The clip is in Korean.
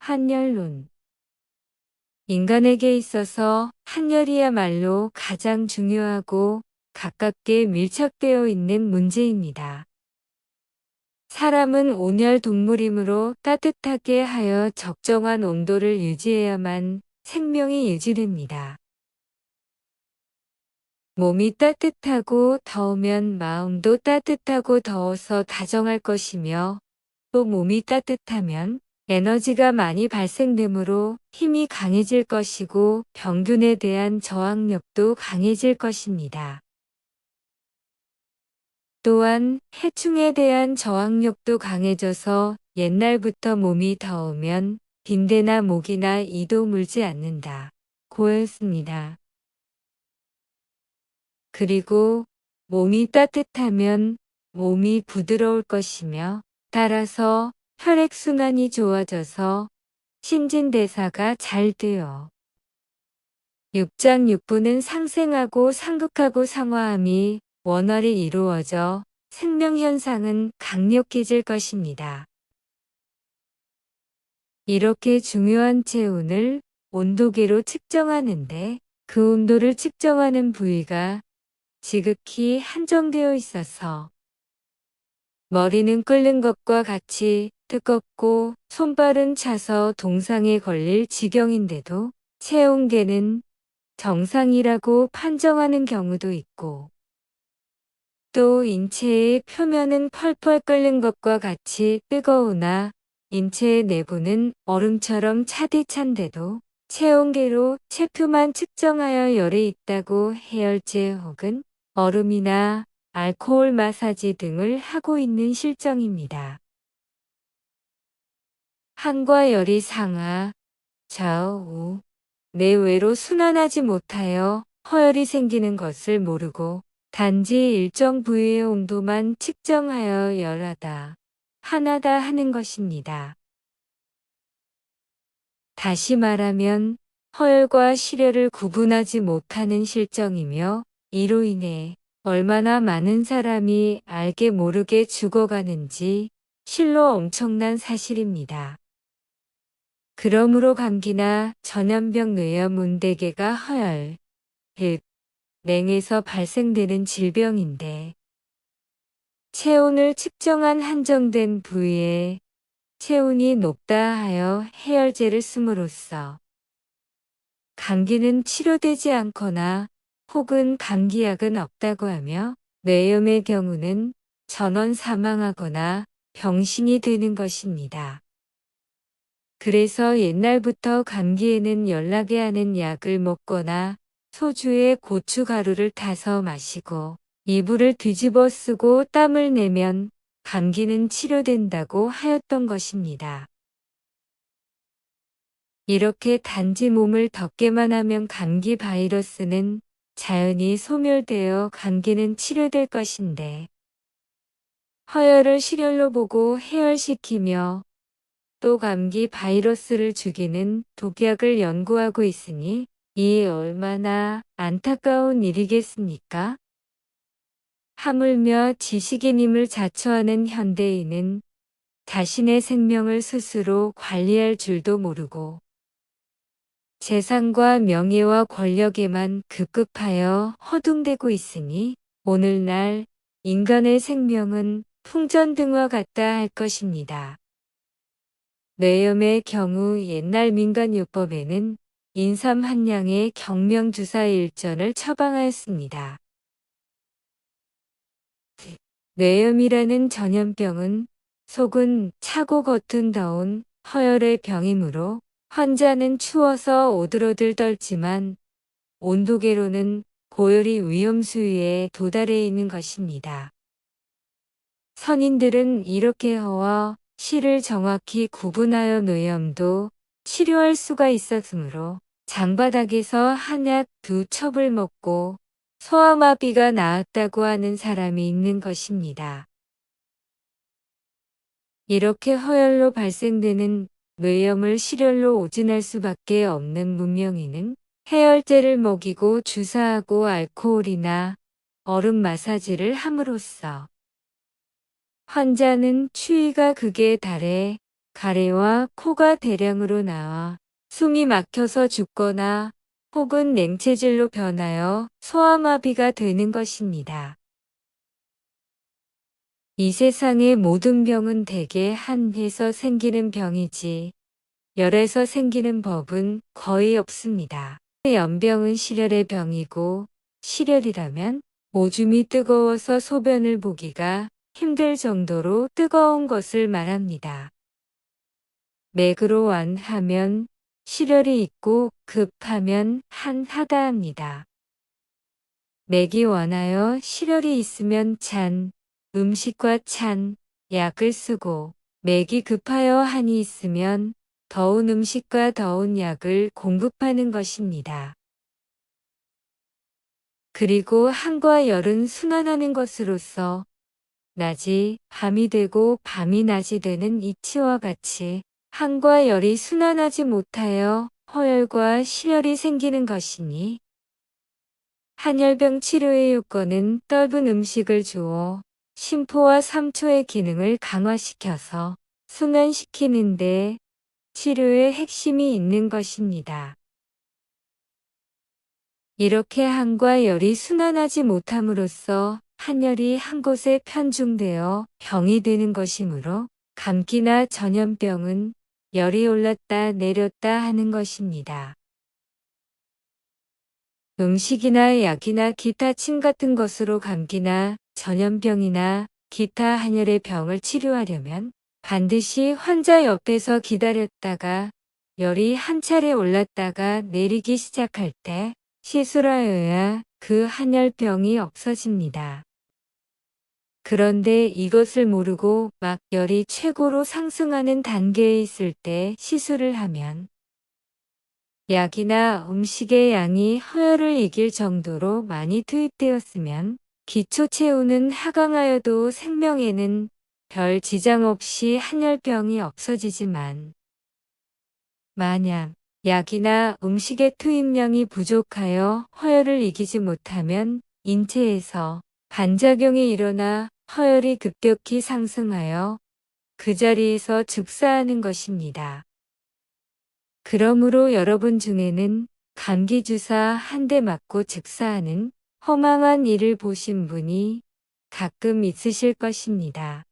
한열론. 인간에게 있어서 한열이야말로 가장 중요하고 가깝게 밀착되어 있는 문제입니다. 사람은 온열 동물이므로 따뜻하게 하여 적정한 온도를 유지해야만 생명이 유지됩니다. 몸이 따뜻하고 더우면 마음도 따뜻하고 더워서 다정할 것이며, 또 몸이 따뜻하면 에너지가 많이 발생되므로 힘이 강해질 것이고 병균에 대한 저항력도 강해질 것입니다. 또한 해충에 대한 저항력도 강해져서 옛날부터 몸이 더우면 빈대나 모기나 이도 물지 않는다 고였습니다. 그리고 몸이 따뜻하면 몸이 부드러울 것이며 따라서 혈액순환이 좋아져서 신진대사가 잘 되어 육장육부는 상생하고 상극하고 상화함이 원활히 이루어져 생명현상은 강력해질 것입니다. 이렇게 중요한 체온을 온도계로 측정하는데 그 온도를 측정하는 부위가 지극히 한정되어 있어서 머리는 끓는 것과 같이 뜨겁고 손발은 차서 동상에 걸릴 지경인데도 체온계는 정상이라고 판정하는 경우도 있고, 또 인체의 표면은 펄펄 끓는 것과 같이 뜨거우나 인체의 내부는 얼음처럼 차디찬데도 체온계로 체표만 측정하여 열이 있다고 해열제 혹은 얼음이나 알코올 마사지 등을 하고 있는 실정입니다. 한과 열이 상하, 좌우, 내외로 순환하지 못하여 허열이 생기는 것을 모르고 단지 일정 부위의 온도만 측정하여 열하다, 한하다 하는 것입니다. 다시 말하면 허열과 실열을 구분하지 못하는 실정이며, 이로 인해 얼마나 많은 사람이 알게 모르게 죽어가는지 실로 엄청난 사실입니다. 그러므로 감기나 전염병 뇌염 문대개가 허열, 즉 냉에서 발생되는 질병인데, 체온을 측정한 한정된 부위에 체온이 높다 하여 해열제를 씀으로써 감기는 치료되지 않거나 혹은 감기약은 없다고 하며, 뇌염의 경우는 전원 사망하거나 병신이 되는 것입니다. 그래서 옛날부터 감기에는 열나게 하는 약을 먹거나 소주에 고춧가루를 타서 마시고 이불을 뒤집어 쓰고 땀을 내면 감기는 치료된다고 하였던 것입니다. 이렇게 단지 몸을 덥게만 하면 감기 바이러스는 자연히 소멸되어 감기는 치료될 것인데, 허열을 실열로 보고 해열시키며 또 감기 바이러스를 죽이는 독약을 연구하고 있으니 이 얼마나 안타까운 일이겠습니까? 하물며 지식인임을 자처하는 현대인은 자신의 생명을 스스로 관리할 줄도 모르고 재산과 명예와 권력에만 급급하여 허둥대고 있으니 오늘날 인간의 생명은 풍전등화 같다 할 것입니다. 뇌염의 경우 옛날 민간요법에는 인삼 한 양의 경명주사 일전을 처방하였습니다. 뇌염이라는 전염병은 속은 차고 겉은 더운 허열의 병이므로 환자는 추워서 오들오들 떨지만 온도계로는 고열이 위험 수위에 도달해 있는 것입니다. 선인들은 이렇게 허와 실을 정확히 구분하여 뇌염도 치료할 수가 있었으므로 장바닥에서 한약 2첩을 먹고 소아마비가 나았다고 하는 사람이 있는 것입니다. 이렇게 허열로 발생되는 뇌염을 실열로 오진할 수밖에 없는 문명인은 해열제를 먹이고 주사하고 알코올이나 얼음 마사지를 함으로써 환자는 추위가 극에 달해 가래와 코가 대량으로 나와 숨이 막혀서 죽거나 혹은 냉체질로 변하여 소아마비가 되는 것입니다. 이 세상의 모든 병은 대개 한 해서 생기는 병이지 열에서 생기는 법은 거의 없습니다. 연병은 실열의 병이고 실열이라면 오줌이 뜨거워서 소변을 보기가 힘들 정도로 뜨거운 것을 말합니다. 맥으로 완하면 실열이 있고 급하면 한하다합니다. 맥이 완하여 실열이 있으면 찬 음식과 찬 약을 쓰고 맥이 급하여 한이 있으면 더운 음식과 더운 약을 공급하는 것입니다. 그리고 한과 열은 순환하는 것으로서 낮이 밤이 되고 밤이 낮이 되는 이치와 같이 한과 열이 순환하지 못하여 허열과 실열이 생기는 것이니 한열병 치료의 요건은 떫은 음식을 주어 심포와 삼초의 기능을 강화시켜서 순환시키는데 치료의 핵심이 있는 것입니다. 이렇게 한과 열이 순환하지 못함으로써 한열이 한 곳에 편중되어 병이 되는 것이므로 감기나 전염병은 열이 올랐다 내렸다 하는 것입니다. 음식이나 약이나 기타 침 같은 것으로 감기나 전염병이나 기타 한열의 병을 치료하려면 반드시 환자 옆에서 기다렸다가 열이 한 차례 올랐다가 내리기 시작할 때 시술하여야 그 한열병이 없어집니다. 그런데 이것을 모르고 막 열이 최고로 상승하는 단계에 있을 때 시술을 하면 약이나 음식의 양이 허열을 이길 정도로 많이 투입되었으면 기초 체온은 하강하여도 생명에는 별 지장 없이 한열병이 없어지지만 만약 약이나 음식의 투입량이 부족하여 허열을 이기지 못하면 인체에서 반작용이 일어나 허열이 급격히 상승하여 그 자리에서 즉사하는 것입니다. 그러므로 여러분 중에는 감기 주사 한 대 맞고 즉사하는 허망한 일을 보신 분이 가끔 있으실 것입니다.